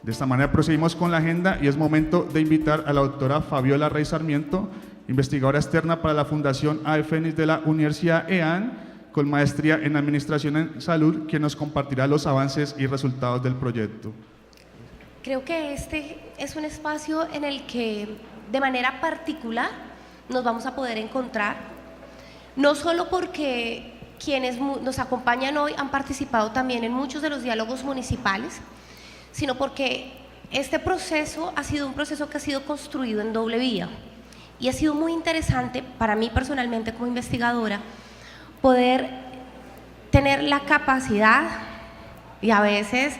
De esta manera procedimos con la agenda y es momento de invitar a la doctora Fabiola Rey Sarmiento, investigadora externa para la Fundación AE Fénix de la Universidad EAN, con maestría en Administración en Salud, quien nos compartirá los avances y resultados del proyecto. Creo que este es un espacio en el que de manera particular nos vamos a poder encontrar, no solo porque quienes nos acompañan hoy han participado también en muchos de los diálogos municipales, sino porque este proceso ha sido un proceso que ha sido construido en doble vía y ha sido muy interesante para mí personalmente como investigadora poder tener la capacidad y a veces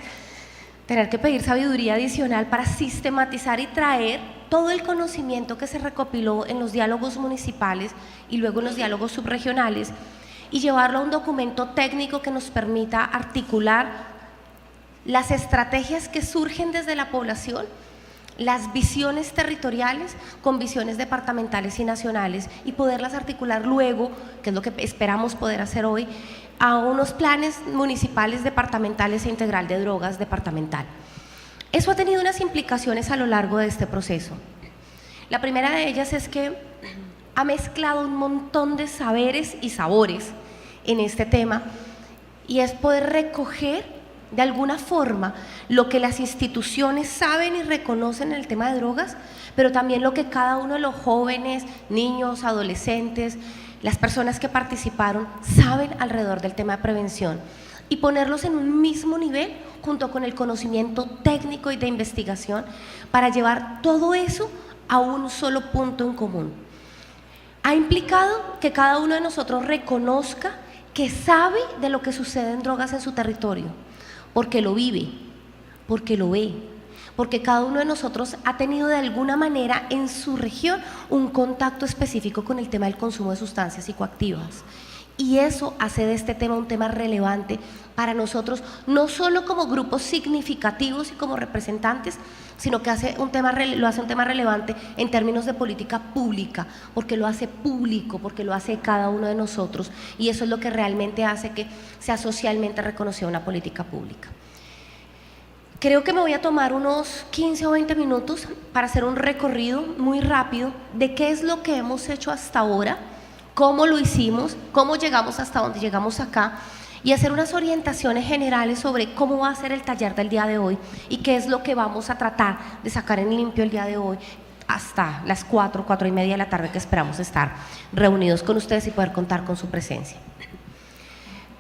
tener que pedir sabiduría adicional para sistematizar y traer todo el conocimiento que se recopiló en los diálogos municipales y luego en los diálogos subregionales y llevarlo a un documento técnico que nos permita articular las estrategias que surgen desde la población, las visiones territoriales con visiones departamentales y nacionales y poderlas articular luego, que es lo que esperamos poder hacer hoy, a unos planes municipales, departamentales e integral de drogas departamental. Eso ha tenido unas implicaciones a lo largo de este proceso. La primera de ellas es que ha mezclado un montón de saberes y sabores en este tema y es poder recoger de alguna forma lo que las instituciones saben y reconocen en el tema de drogas, pero también lo que cada uno de los jóvenes, niños, adolescentes, las personas que participaron saben alrededor del tema de prevención y ponerlos en un mismo nivel junto con el conocimiento técnico y de investigación para llevar todo eso a un solo punto en común. Ha implicado que cada uno de nosotros reconozca que sabe de lo que sucede en drogas en su territorio, porque lo vive, porque lo ve, porque cada uno de nosotros ha tenido de alguna manera en su región un contacto específico con el tema del consumo de sustancias psicoactivas. Y eso hace de este tema un tema relevante para nosotros, no solo como grupos significativos y como representantes, sino que lo hace un tema relevante en términos de política pública, porque lo hace público, porque lo hace cada uno de nosotros, y eso es lo que realmente hace que sea socialmente reconocida una política pública. Creo que me voy a tomar unos 15 o 20 minutos para hacer un recorrido muy rápido de qué es lo que hemos hecho hasta ahora, cómo lo hicimos, cómo llegamos hasta donde llegamos acá y hacer unas orientaciones generales sobre cómo va a ser el taller del día de hoy y qué es lo que vamos a tratar de sacar en limpio el día de hoy hasta las 4, 4:30 de la tarde que esperamos estar reunidos con ustedes y poder contar con su presencia.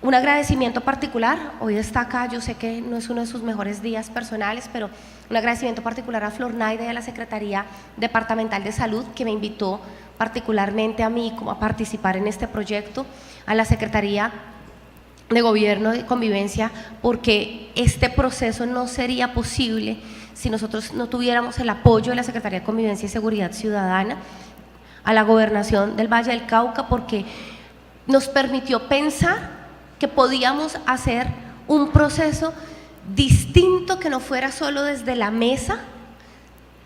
Un agradecimiento particular, hoy está acá, yo sé que no es uno de sus mejores días personales, pero un agradecimiento particular a Flor Naida y a la Secretaría Departamental de Salud que me invitó particularmente a mí como a participar en este proyecto, a la Secretaría de Gobierno y Convivencia, porque este proceso no sería posible si nosotros no tuviéramos el apoyo de la Secretaría de Convivencia y Seguridad Ciudadana, a la Gobernación del Valle del Cauca, porque nos permitió pensar que podíamos hacer un proceso distinto que no fuera solo desde la mesa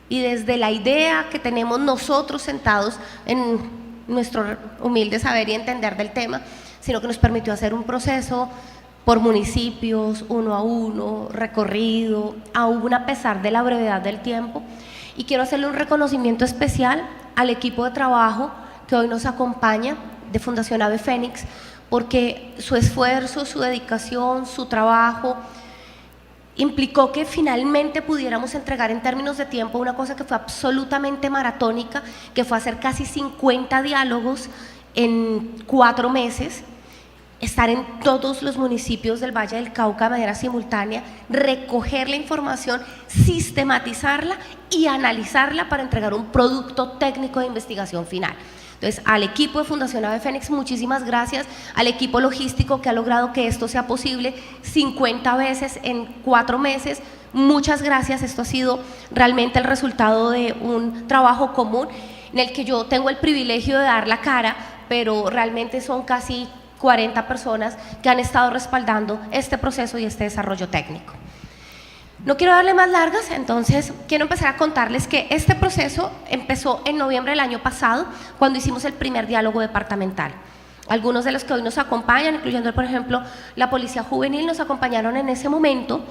y desde la idea que tenemos nosotros sentados en nuestro humilde saber y entender del tema, sino que nos permitió hacer un proceso por municipios, uno a uno, recorrido, aún a pesar de la brevedad del tiempo. Y quiero hacerle un reconocimiento especial al equipo de trabajo que hoy nos acompaña de Fundación AE Fénix, porque su esfuerzo, su dedicación, su trabajo implicó que finalmente pudiéramos entregar en términos de tiempo una cosa que fue absolutamente maratónica, que fue hacer casi 50 diálogos en 4 meses, estar en todos los municipios del Valle del Cauca de manera simultánea, recoger la información, sistematizarla y analizarla para entregar un producto técnico de investigación final. Entonces, al equipo de Fundación Ave Fénix, muchísimas gracias, al equipo logístico que ha logrado que esto sea posible 50 veces en 4 meses, muchas gracias. Esto ha sido realmente el resultado de un trabajo común en el que yo tengo el privilegio de dar la cara, pero realmente son casi 40 personas que han estado respaldando este proceso y este desarrollo técnico. No quiero darle más largas, entonces quiero empezar a contarles que este proceso empezó en noviembre del año pasado, cuando hicimos el primer diálogo departamental. Algunos de los que hoy nos acompañan, incluyendo por ejemplo la Policía Juvenil, nos acompañaron en ese momento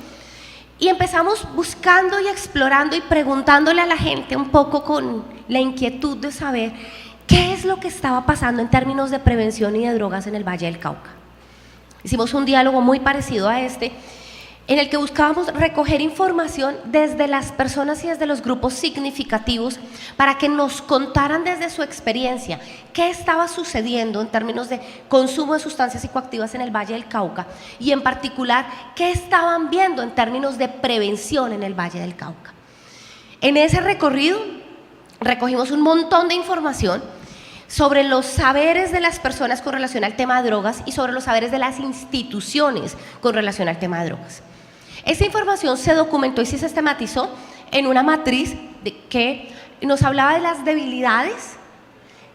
y empezamos buscando y explorando y preguntándole a la gente un poco con la inquietud de saber qué es lo que estaba pasando en términos de prevención y de drogas en el Valle del Cauca. Hicimos un diálogo muy parecido a este, en el que buscábamos recoger información desde las personas y desde los grupos significativos para que nos contaran desde su experiencia qué estaba sucediendo en términos de consumo de sustancias psicoactivas en el Valle del Cauca y en particular qué estaban viendo en términos de prevención en el Valle del Cauca. En ese recorrido recogimos un montón de información sobre los saberes de las personas con relación al tema de drogas y sobre los saberes de las instituciones con relación al tema de drogas. Esta información se documentó y se sistematizó en una matriz que nos hablaba de las debilidades,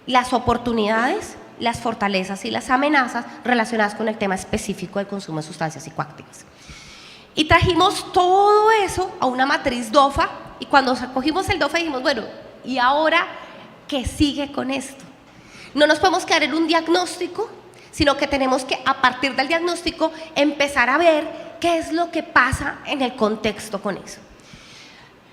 las oportunidades, las fortalezas y las amenazas relacionadas con el tema específico del consumo de sustancias psicoactivas. Y trajimos todo eso a una matriz DOFA y cuando cogimos el DOFA dijimos, bueno, ¿y ahora qué sigue con esto? No nos podemos quedar en un diagnóstico, sino que tenemos que, a partir del diagnóstico, empezar a ver qué es lo que pasa en el contexto con eso.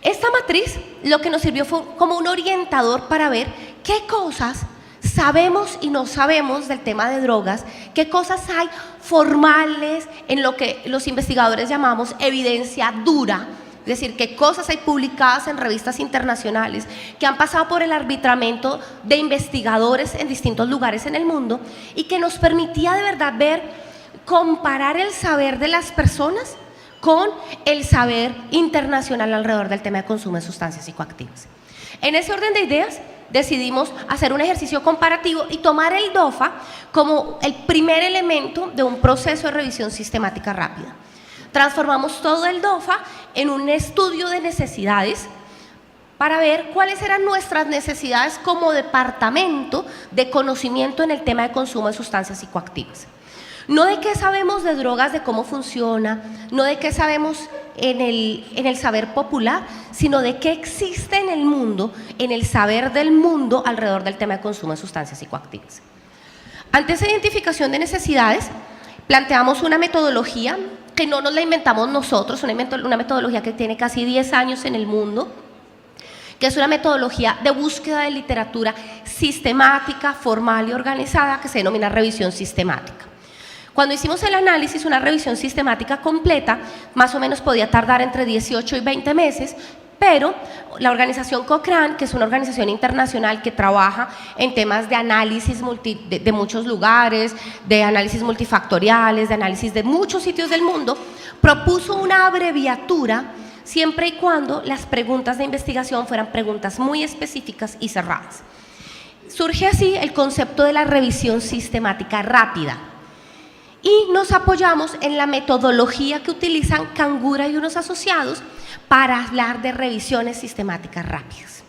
Esta matriz lo que nos sirvió fue como un orientador para ver qué cosas sabemos y no sabemos del tema de drogas, qué cosas hay formales en lo que los investigadores llamamos evidencia dura, es decir, qué cosas hay publicadas en revistas internacionales que han pasado por el arbitramiento de investigadores en distintos lugares en el mundo y que nos permitía de verdad ver, comparar el saber de las personas con el saber internacional alrededor del tema de consumo de sustancias psicoactivas. En ese orden de ideas decidimos hacer un ejercicio comparativo y tomar el DOFA como el primer elemento de un proceso de revisión sistemática rápida. Transformamos todo el DOFA en un estudio de necesidades para ver cuáles eran nuestras necesidades como departamento de conocimiento en el tema de consumo de sustancias psicoactivas. No de qué sabemos de drogas, de cómo funciona, no de qué sabemos en el saber popular, sino de qué existe en el mundo, en el saber del mundo alrededor del tema de consumo de sustancias psicoactivas. Ante esa identificación de necesidades, planteamos una metodología que no nos la inventamos nosotros, una metodología que tiene casi 10 años en el mundo, que es una metodología de búsqueda de literatura sistemática, formal y organizada, que se denomina revisión sistemática. Cuando hicimos el análisis, una revisión sistemática completa, más o menos podía tardar entre 18 y 20 meses, pero la organización Cochrane, que es una organización internacional que trabaja en temas de análisis de muchos lugares, de análisis multifactoriales, de análisis de muchos sitios del mundo, propuso una abreviatura siempre y cuando las preguntas de investigación fueran preguntas muy específicas y cerradas. Surge así el concepto de la revisión sistemática rápida. Y nos apoyamos en la metodología que utilizan Cangura y unos asociados para hablar de revisiones sistemáticas rápidas.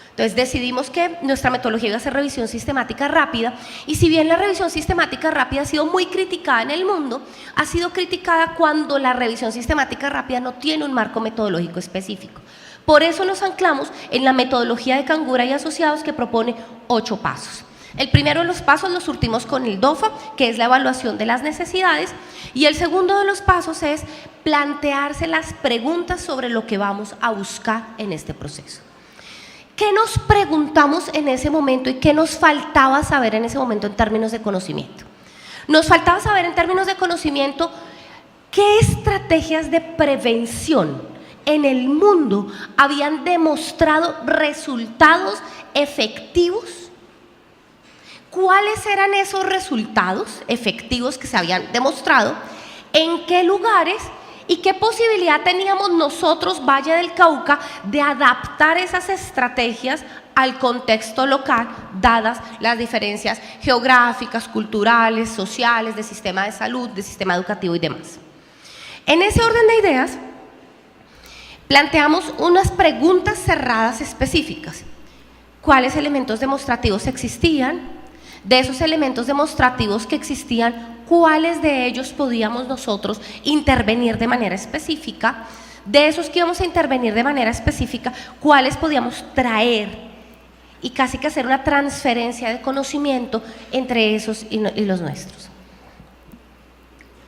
Entonces decidimos que nuestra metodología iba a ser revisión sistemática rápida y si bien la revisión sistemática rápida ha sido muy criticada en el mundo, ha sido criticada cuando la revisión sistemática rápida no tiene un marco metodológico específico. Por eso nos anclamos en la metodología de Cangura y asociados que propone 8 pasos. El primero de los pasos lo surtimos con el DOFA, que es la evaluación de las necesidades, y el segundo de los pasos es plantearse las preguntas sobre lo que vamos a buscar en este proceso. ¿Qué nos preguntamos en ese momento y qué nos faltaba saber en ese momento en términos de conocimiento? Nos faltaba saber en términos de conocimiento qué estrategias de prevención en el mundo habían demostrado resultados efectivos. ¿Cuáles eran esos resultados efectivos que se habían demostrado? ¿En qué lugares? ¿Y qué posibilidad teníamos nosotros, Valle del Cauca, de adaptar esas estrategias al contexto local, dadas las diferencias geográficas, culturales, sociales, de sistema de salud, de sistema educativo y demás? En ese orden de ideas, planteamos unas preguntas cerradas específicas. ¿Cuáles elementos demostrativos existían? De esos elementos demostrativos que existían, ¿cuáles de ellos podíamos nosotros intervenir de manera específica? De esos que íbamos a intervenir de manera específica, ¿cuáles podíamos traer? Y casi que hacer una transferencia de conocimiento entre esos y los nuestros.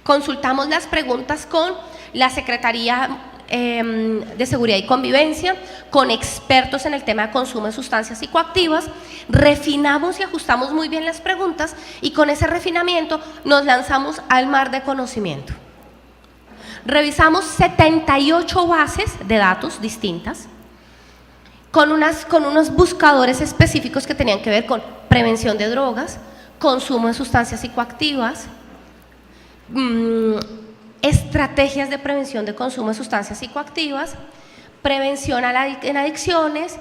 Consultamos las preguntas con la Secretaría de Seguridad y Convivencia, con expertos en el tema de consumo de sustancias psicoactivas, refinamos y ajustamos muy bien las preguntas y con ese refinamiento nos lanzamos al mar de conocimiento. Revisamos 78 bases de datos distintas, con unos buscadores específicos que tenían que ver con prevención de drogas, consumo de sustancias psicoactivas, estrategias de prevención de consumo de sustancias psicoactivas, prevención en adicciones,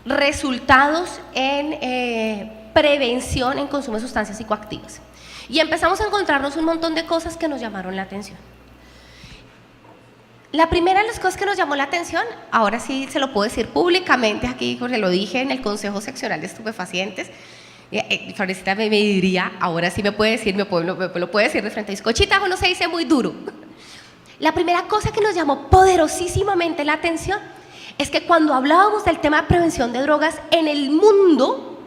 resultados en prevención en consumo de sustancias psicoactivas. Y empezamos a encontrarnos un montón de cosas que nos llamaron la atención. La primera de las cosas que nos llamó la atención, ahora sí se lo puedo decir públicamente aquí, porque lo dije en el Consejo Seccional de Estupefacientes. Florecita me diría, ahora sí me puede decir, lo puede decir de frente, bizcochita, no se dice muy duro. La primera cosa que nos llamó poderosísimamente la atención es que cuando hablábamos del tema de prevención de drogas en el mundo,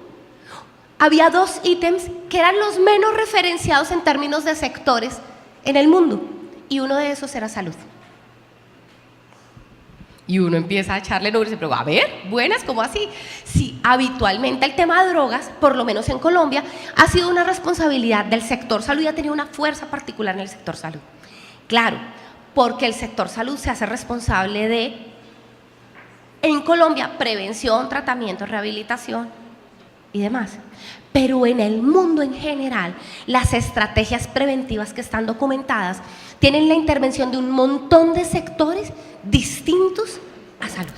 había dos ítems que eran los menos referenciados en términos de sectores en el mundo, y uno de esos era salud. Y uno empieza a echarle números y pero a ver, buenas, ¿cómo así? Sí, habitualmente el tema de drogas, por lo menos en Colombia, ha sido una responsabilidad del sector salud y ha tenido una fuerza particular en el sector salud. Claro, porque el sector salud se hace responsable de, en Colombia, prevención, tratamiento, rehabilitación y demás. Pero en el mundo en general, las estrategias preventivas que están documentadas tienen la intervención de un montón de sectores distintos a salud.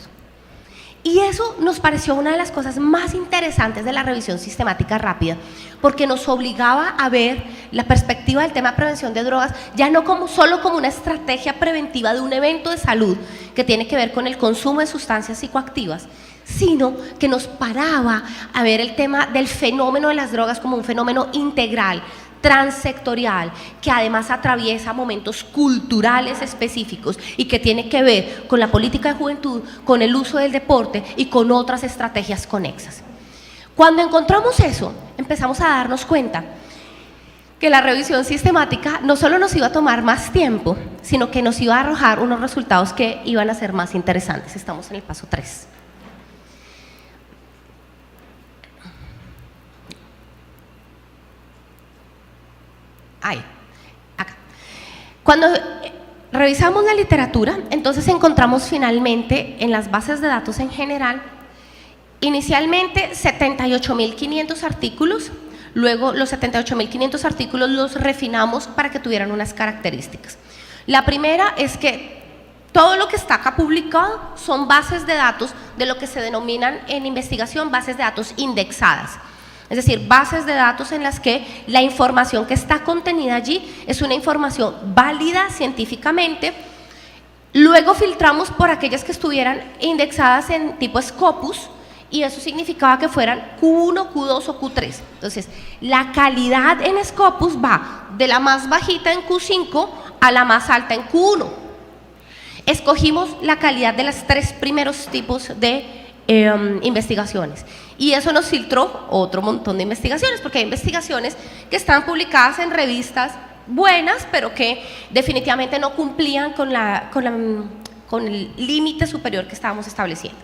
Y eso nos pareció una de las cosas más interesantes de la revisión sistemática rápida, porque nos obligaba a ver la perspectiva del tema de prevención de drogas ya no solo como una estrategia preventiva de un evento de salud que tiene que ver con el consumo de sustancias psicoactivas, sino que nos paraba a ver el tema del fenómeno de las drogas como un fenómeno integral, transsectorial, que además atraviesa momentos culturales específicos y que tiene que ver con la política de juventud, con el uso del deporte y con otras estrategias conexas. Cuando encontramos eso, empezamos a darnos cuenta que la revisión sistemática no solo nos iba a tomar más tiempo, sino que nos iba a arrojar unos resultados que iban a ser más interesantes. Estamos en el paso 3. Ahí, acá. Cuando revisamos la literatura, entonces encontramos finalmente en las bases de datos en general, inicialmente 78.500 artículos, luego los 78.500 artículos los refinamos para que tuvieran unas características. La primera es que todo lo que está acá publicado son bases de datos de lo que se denominan en investigación bases de datos indexadas. Es decir, bases de datos en las que la información que está contenida allí es una información válida científicamente. Luego filtramos por aquellas que estuvieran indexadas en tipo Scopus, y eso significaba que fueran Q1, Q2 o Q3. Entonces, la calidad en Scopus va de la más bajita en Q5 a la más alta en Q1. Escogimos la calidad de los 3 primeros tipos de investigaciones, y eso nos filtró otro montón de investigaciones, porque hay investigaciones que están publicadas en revistas buenas, pero que definitivamente no cumplían con el límite superior que estábamos estableciendo.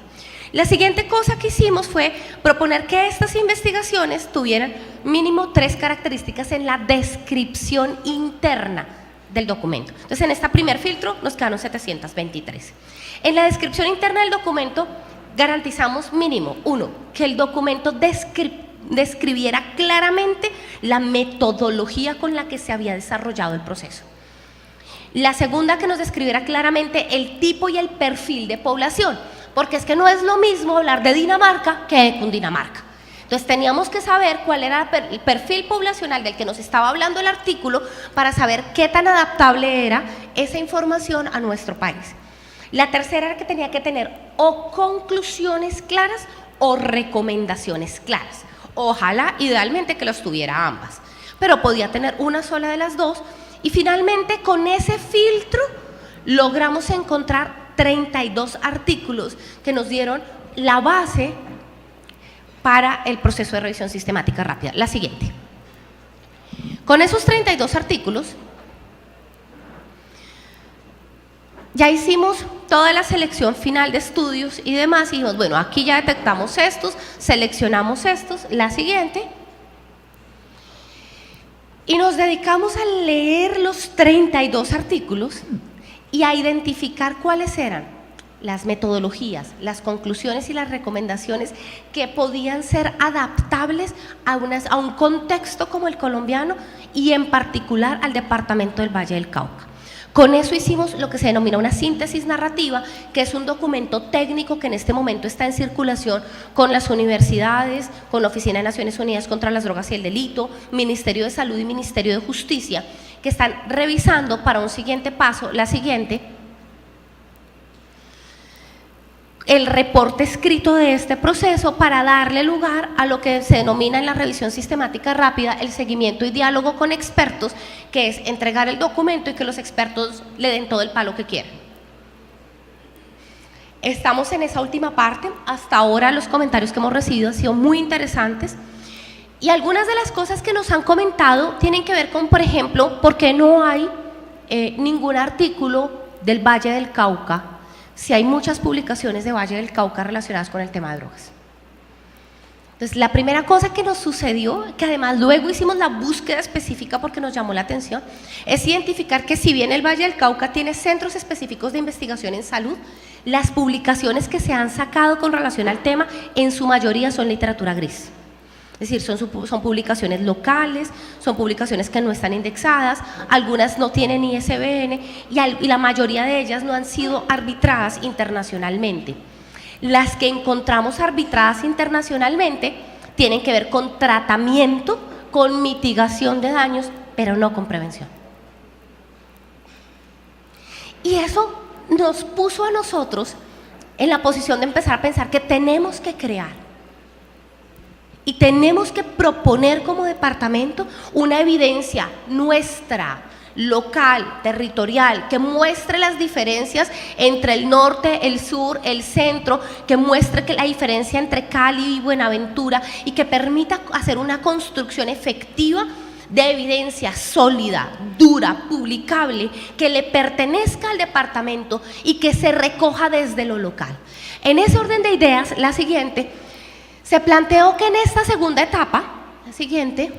La siguiente cosa que hicimos fue proponer que estas investigaciones tuvieran mínimo 3 características en la descripción interna del documento. Entonces, en este primer filtro nos quedaron 723. En la descripción interna del documento garantizamos mínimo, 1, que el documento describiera claramente la metodología con la que se había desarrollado el proceso. La segunda, que nos describiera claramente el tipo y el perfil de población, porque es que no es lo mismo hablar de Dinamarca que de Cundinamarca. Entonces teníamos que saber cuál era el perfil poblacional del que nos estaba hablando el artículo para saber qué tan adaptable era esa información a nuestro país. La tercera era que tenía que tener o conclusiones claras o recomendaciones claras. Ojalá, idealmente, que las tuviera ambas, pero podía tener una sola de las dos. Y finalmente, con ese filtro, logramos encontrar 32 artículos que nos dieron la base para el proceso de revisión sistemática rápida. La siguiente. Con esos 32 artículos, ya hicimos toda la selección final de estudios y demás, y dijimos, bueno, aquí ya detectamos estos, seleccionamos estos. La siguiente. Y nos dedicamos a leer los 32 artículos y a identificar cuáles eran las metodologías, las conclusiones y las recomendaciones que podían ser adaptables a un contexto como el colombiano y en particular al departamento del Valle del Cauca. Con eso hicimos lo que se denomina una síntesis narrativa, que es un documento técnico que en este momento está en circulación con las universidades, con la Oficina de Naciones Unidas contra las Drogas y el Delito, Ministerio de Salud y Ministerio de Justicia, que están revisando para un siguiente paso, la siguiente, el reporte escrito de este proceso para darle lugar a lo que se denomina en la revisión sistemática rápida el seguimiento y diálogo con expertos, que es entregar el documento y que los expertos le den todo el palo que quieran. Estamos en esa última parte. Hasta ahora los comentarios que hemos recibido han sido muy interesantes y algunas de las cosas que nos han comentado tienen que ver con, por ejemplo, por qué no hay ningún artículo del Valle del Cauca si hay muchas publicaciones de Valle del Cauca relacionadas con el tema de drogas. Entonces, la primera cosa que nos sucedió, que además luego hicimos la búsqueda específica porque nos llamó la atención, es identificar que si bien el Valle del Cauca tiene centros específicos de investigación en salud, las publicaciones que se han sacado con relación al tema, en su mayoría son literatura gris. Es decir, son publicaciones locales, son publicaciones que no están indexadas, algunas no tienen ISBN y la mayoría de ellas no han sido arbitradas internacionalmente. Las que encontramos arbitradas internacionalmente tienen que ver con tratamiento, con mitigación de daños, pero no con prevención. Y eso nos puso a nosotros en la posición de empezar a pensar que tenemos que crear y tenemos que proponer como departamento una evidencia nuestra, local, territorial, que muestre las diferencias entre el norte, el sur, el centro, que muestre que la diferencia entre Cali y Buenaventura y que permita hacer una construcción efectiva de evidencia sólida, dura, publicable, que le pertenezca al departamento y que se recoja desde lo local. En ese orden de ideas, la siguiente, se planteó que en esta segunda etapa, la siguiente,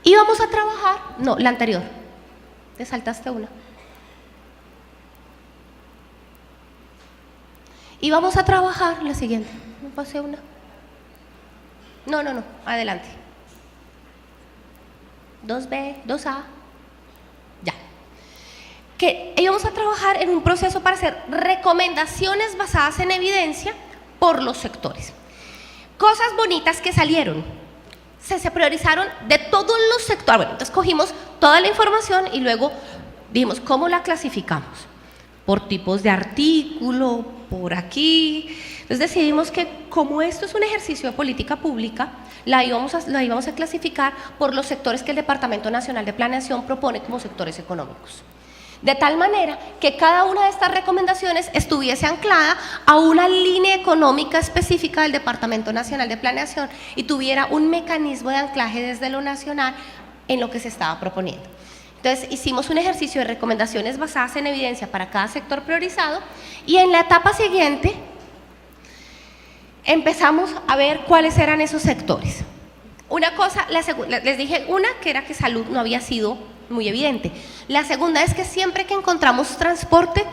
íbamos a trabajar, no, la anterior, te saltaste una. Íbamos a trabajar, la siguiente, no pasé una. No, adelante. 2B, 2A, ya. Que íbamos a trabajar en un proceso para hacer recomendaciones basadas en evidencia por los sectores. Cosas bonitas que salieron, se priorizaron de todos los sectores. Bueno, entonces cogimos toda la información y luego dijimos, ¿cómo la clasificamos? Por tipos de artículo, por aquí. Entonces decidimos que como esto es un ejercicio de política pública, la íbamos a clasificar por los sectores que el Departamento Nacional de Planeación propone como sectores económicos. De tal manera que cada una de estas recomendaciones estuviese anclada a una línea económica específica del Departamento Nacional de Planeación y tuviera un mecanismo de anclaje desde lo nacional en lo que se estaba proponiendo. Entonces hicimos un ejercicio de recomendaciones basadas en evidencia para cada sector priorizado y en la etapa siguiente empezamos a ver cuáles eran esos sectores. Una cosa, les dije una que era que salud no había sido muy evidente. La segunda es que siempre que encontramos transporte,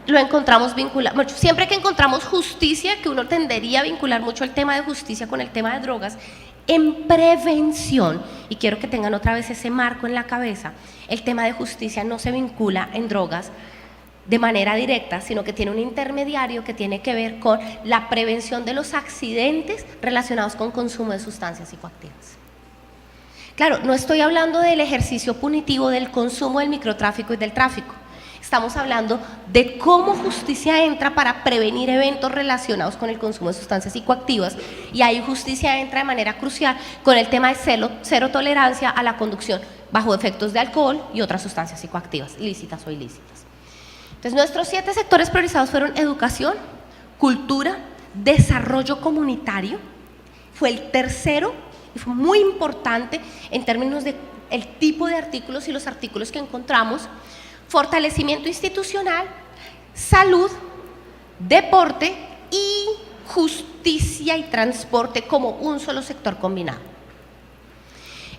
lo encontramos vinculado, bueno, siempre que encontramos justicia, que uno tendería a vincular mucho el tema de justicia con el tema de drogas, en prevención, y quiero que tengan otra vez ese marco en la cabeza, el tema de justicia no se vincula en drogas de manera directa, sino que tiene un intermediario que tiene que ver con la prevención de los accidentes relacionados con consumo de sustancias psicoactivas. Claro, no estoy hablando del ejercicio punitivo del consumo del microtráfico y del tráfico. Estamos hablando de cómo justicia entra para prevenir eventos relacionados con el consumo de sustancias psicoactivas, y ahí justicia entra de manera crucial con el tema de cero tolerancia a la conducción bajo efectos de alcohol y otras sustancias psicoactivas, lícitas o ilícitas. Entonces, nuestros 7 sectores priorizados fueron educación, cultura, desarrollo comunitario, fue el tercero y fue muy importante en términos de el tipo de artículos y los artículos que encontramos, fortalecimiento institucional, salud, deporte y justicia y transporte como un solo sector combinado.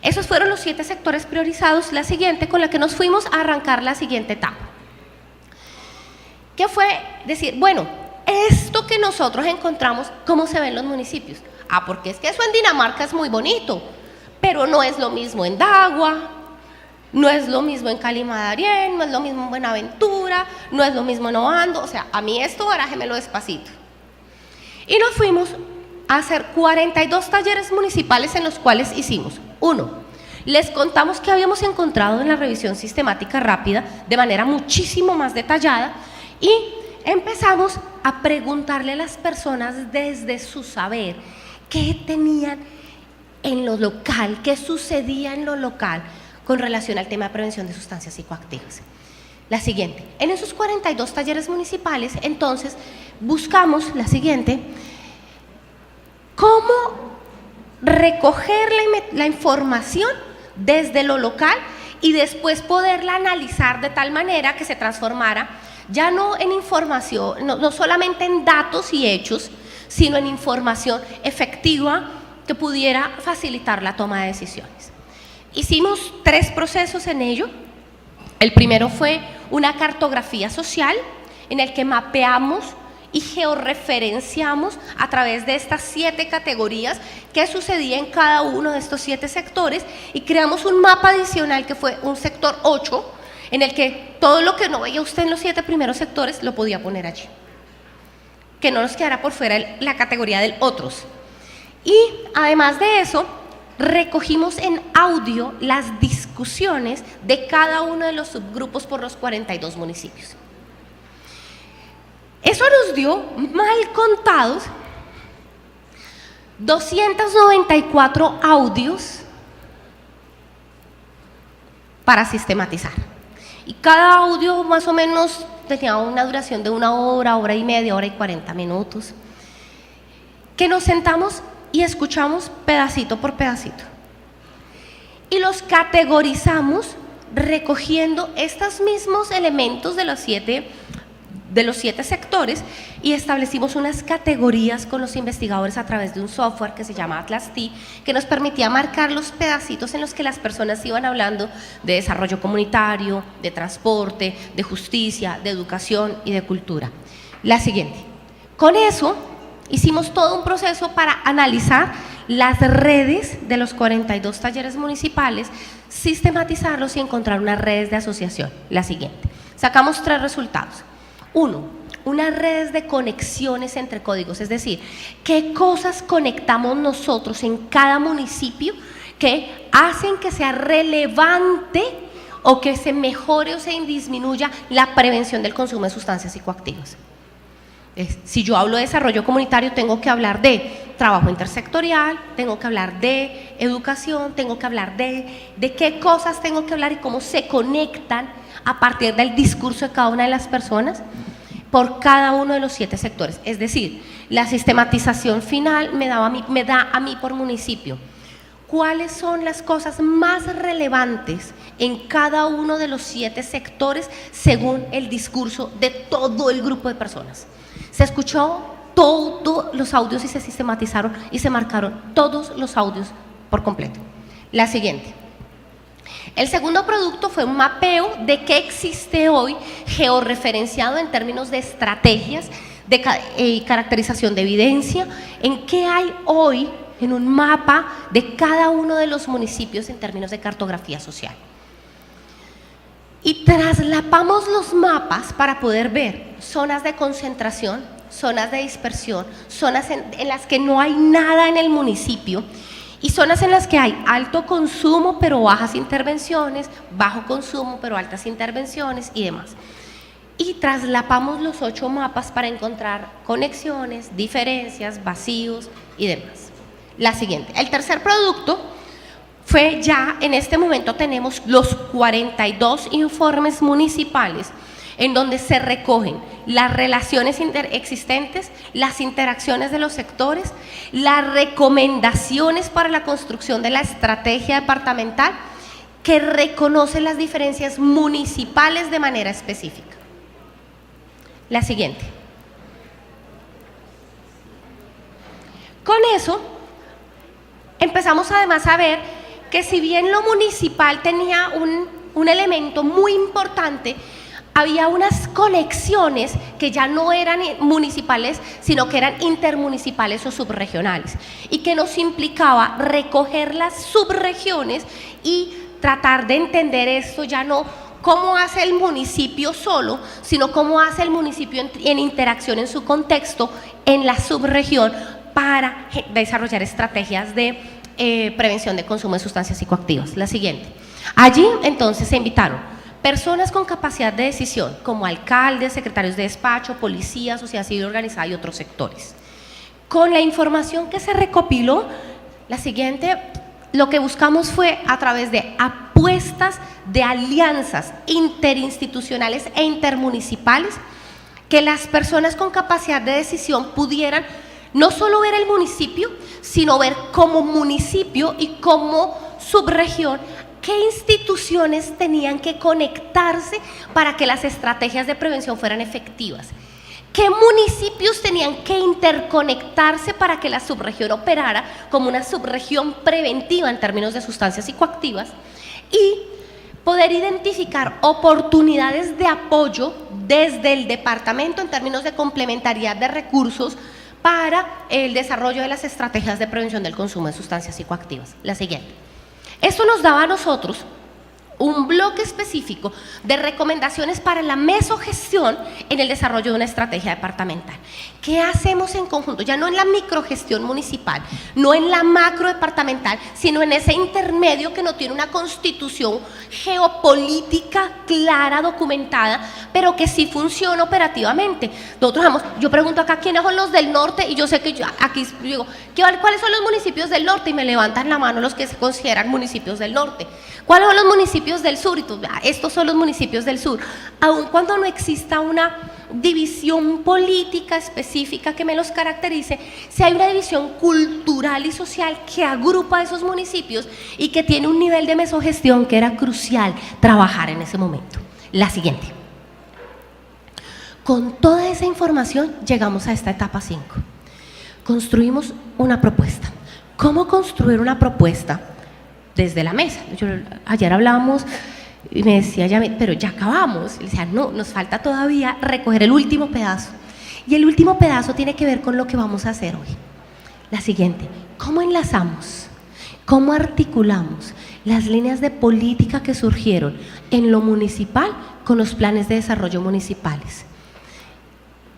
Esos fueron los 7 sectores priorizados. La siguiente, con la que nos fuimos a arrancar la siguiente etapa, que fue decir, bueno, esto que nosotros encontramos, ¿cómo se ve en los municipios? Ah, porque es que eso en Dinamarca es muy bonito, pero no es lo mismo en Dagua, no es lo mismo en Cali-Madarién, no es lo mismo en Buenaventura, no es lo mismo en Obando. O sea, a mí esto barájemelo despacito. Y nos fuimos a hacer 42 talleres municipales, en los cuales hicimos: 1, les contamos qué habíamos encontrado en la revisión sistemática rápida de manera muchísimo más detallada, y empezamos a preguntarle a las personas desde su saber qué tenían en lo local, qué sucedía en lo local con relación al tema de prevención de sustancias psicoactivas. La siguiente, en esos 42 talleres municipales, entonces, buscamos la siguiente: cómo recoger la información desde lo local y después poderla analizar de tal manera que se transformara ya no en información, no solamente en datos y hechos, sino en información efectiva que pudiera facilitar la toma de decisiones. Hicimos 3 procesos en ello. El primero fue una cartografía social, en el que mapeamos y georreferenciamos a través de estas 7 categorías qué sucedía en cada uno de estos 7 sectores, y creamos un mapa adicional que fue un sector 8, en el que todo lo que no veía usted en los 7 primeros sectores lo podía poner allí, que no nos quedara por fuera la categoría del otros. Y además de eso, recogimos en audio las discusiones de cada uno de los subgrupos por los 42 municipios. Eso nos dio, mal contados, 294 audios para sistematizar. Y cada audio más o menos tenía una duración de 1 hora, hora y media, hora y 40 minutos, que nos sentamos y escuchamos pedacito por pedacito. Y los categorizamos recogiendo estos mismos elementos de los 7 sectores, y establecimos unas categorías con los investigadores a través de un software que se llama Atlas T, que nos permitía marcar los pedacitos en los que las personas iban hablando de desarrollo comunitario, de transporte, de justicia, de educación y de cultura. La siguiente. Con eso hicimos todo un proceso para analizar las redes de los 42 talleres municipales, sistematizarlos y encontrar unas redes de asociación. La siguiente. Sacamos 3 resultados. 1, unas redes de conexiones entre códigos, es decir, qué cosas conectamos nosotros en cada municipio que hacen que sea relevante o que se mejore o se disminuya la prevención del consumo de sustancias psicoactivas. Si yo hablo de desarrollo comunitario, tengo que hablar de trabajo intersectorial, tengo que hablar de educación, tengo que hablar de qué cosas tengo que hablar y cómo se conectan a partir del discurso de cada una de las personas por cada uno de los 7 sectores. Es decir, la sistematización final me da a mí por municipio cuáles son las cosas más relevantes en cada uno de los 7 sectores según el discurso de todo el grupo de personas. Se escuchó todos los audios y se sistematizaron y se marcaron todos los audios por completo. La siguiente. El segundo producto fue un mapeo de qué existe hoy georreferenciado en términos de estrategias de caracterización de evidencia, en qué hay hoy en un mapa de cada uno de los municipios en términos de cartografía social. Y traslapamos los mapas para poder ver zonas de concentración, zonas de dispersión, zonas en las que no hay nada en el municipio y zonas en las que hay alto consumo pero bajas intervenciones, bajo consumo pero altas intervenciones y demás. Y traslapamos los 8 mapas para encontrar conexiones, diferencias, vacíos y demás. La siguiente, el tercer producto fue ya, en este momento tenemos los 42 informes municipales en donde se recogen las relaciones existentes, las interacciones de los sectores, las recomendaciones para la construcción de la estrategia departamental que reconoce las diferencias municipales de manera específica. La siguiente. Con eso empezamos además a ver que si bien lo municipal tenía un elemento muy importante, había unas conexiones que ya no eran municipales, sino que eran intermunicipales o subregionales, y que nos implicaba recoger las subregiones y tratar de entender esto ya no cómo hace el municipio solo, sino cómo hace el municipio en interacción en su contexto, en la subregión, para desarrollar estrategias de prevención de consumo de sustancias psicoactivas. La siguiente. Allí entonces se invitaron personas con capacidad de decisión, como alcaldes, secretarios de despacho, policía, sociedad civil organizada y otros sectores. Con la información que se recopiló, la siguiente, lo que buscamos fue, a través de apuestas de alianzas interinstitucionales e intermunicipales, que las personas con capacidad de decisión pudieran no solo ver el municipio, sino ver como municipio y como subregión qué instituciones tenían que conectarse para que las estrategias de prevención fueran efectivas, qué municipios tenían que interconectarse para que la subregión operara como una subregión preventiva en términos de sustancias psicoactivas, y poder identificar oportunidades de apoyo desde el departamento en términos de complementariedad de recursos para el desarrollo de las estrategias de prevención del consumo de sustancias psicoactivas. La siguiente. Esto nos daba a nosotros un bloque específico de recomendaciones para la mesogestión en el desarrollo de una estrategia departamental. ¿Qué hacemos en conjunto? Ya no en la microgestión municipal, no en la macro departamental, sino en ese intermedio que no tiene una constitución geopolítica clara, documentada, pero que sí funciona operativamente. Nosotros vamos, yo pregunto acá quiénes son los del norte, y yo sé que aquí digo, ¿cuáles son los municipios del norte? Y me levantan la mano los que se consideran municipios del norte. ¿Cuáles son los municipios del sur? Y tú, estos son los municipios del sur. Aun cuando no exista una división política específica que me los caracterice, si hay una división cultural y social que agrupa a esos municipios y que tiene un nivel de mesogestión que era crucial trabajar en ese momento. La siguiente. Con toda esa información llegamos a esta etapa 5. Construimos una propuesta. ¿Cómo construir una propuesta? Desde la mesa. Ayer hablábamos y me decía, pero ya acabamos. Y le decía, no, nos falta todavía recoger el último pedazo. Y el último pedazo tiene que ver con lo que vamos a hacer hoy. La siguiente, ¿cómo enlazamos? ¿Cómo articulamos las líneas de política que surgieron en lo municipal con los planes de desarrollo municipales?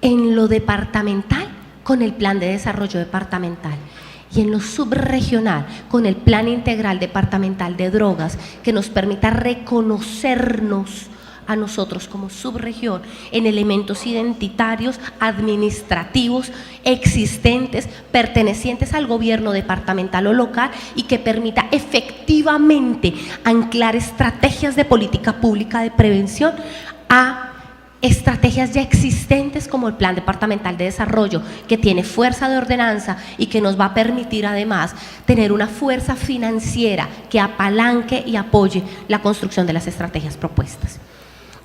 En lo departamental con el plan de desarrollo departamental. Y en lo subregional, con el Plan Integral Departamental de Drogas, que nos permita reconocernos a nosotros como subregión en elementos identitarios, administrativos, existentes, pertenecientes al gobierno departamental o local, y que permita efectivamente anclar estrategias de política pública de prevención a estrategias ya existentes como el Plan Departamental de Desarrollo, que tiene fuerza de ordenanza y que nos va a permitir además tener una fuerza financiera que apalanque y apoye la construcción de las estrategias propuestas.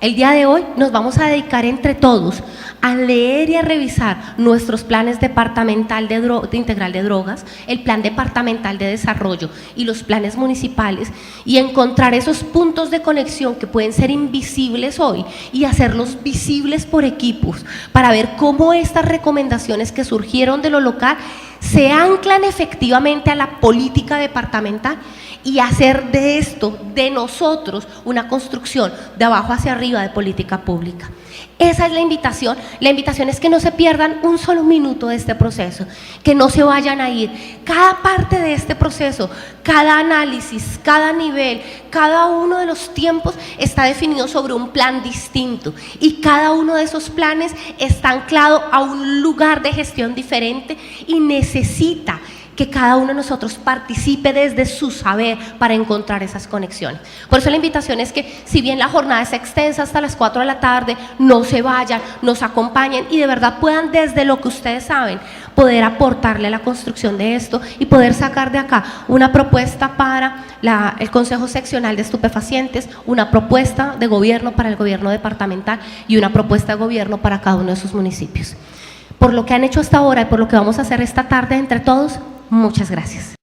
El día de hoy nos vamos a dedicar entre todos a leer y a revisar nuestros planes departamental de integral de drogas, el plan departamental de desarrollo y los planes municipales, y encontrar esos puntos de conexión que pueden ser invisibles hoy y hacerlos visibles por equipos para ver cómo estas recomendaciones que surgieron de lo local se anclan efectivamente a la política departamental y hacer de esto, de nosotros, una construcción de abajo hacia arriba de política pública. Esa es la invitación. La invitación es que no se pierdan un solo minuto de este proceso, que no se vayan a ir. Cada parte de este proceso, cada análisis, cada nivel, cada uno de los tiempos está definido sobre un plan distinto y cada uno de esos planes está anclado a un lugar de gestión diferente y necesita que cada uno de nosotros participe desde su saber para encontrar esas conexiones. Por eso la invitación es que, si bien la jornada es extensa hasta las 4 de la tarde, no se vayan, nos acompañen y de verdad puedan, desde lo que ustedes saben, poder aportarle a la construcción de esto y poder sacar de acá una propuesta para el Consejo Seccional de Estupefacientes, una propuesta de gobierno para el gobierno departamental y una propuesta de gobierno para cada uno de sus municipios. Por lo que han hecho hasta ahora y por lo que vamos a hacer esta tarde entre todos, muchas gracias.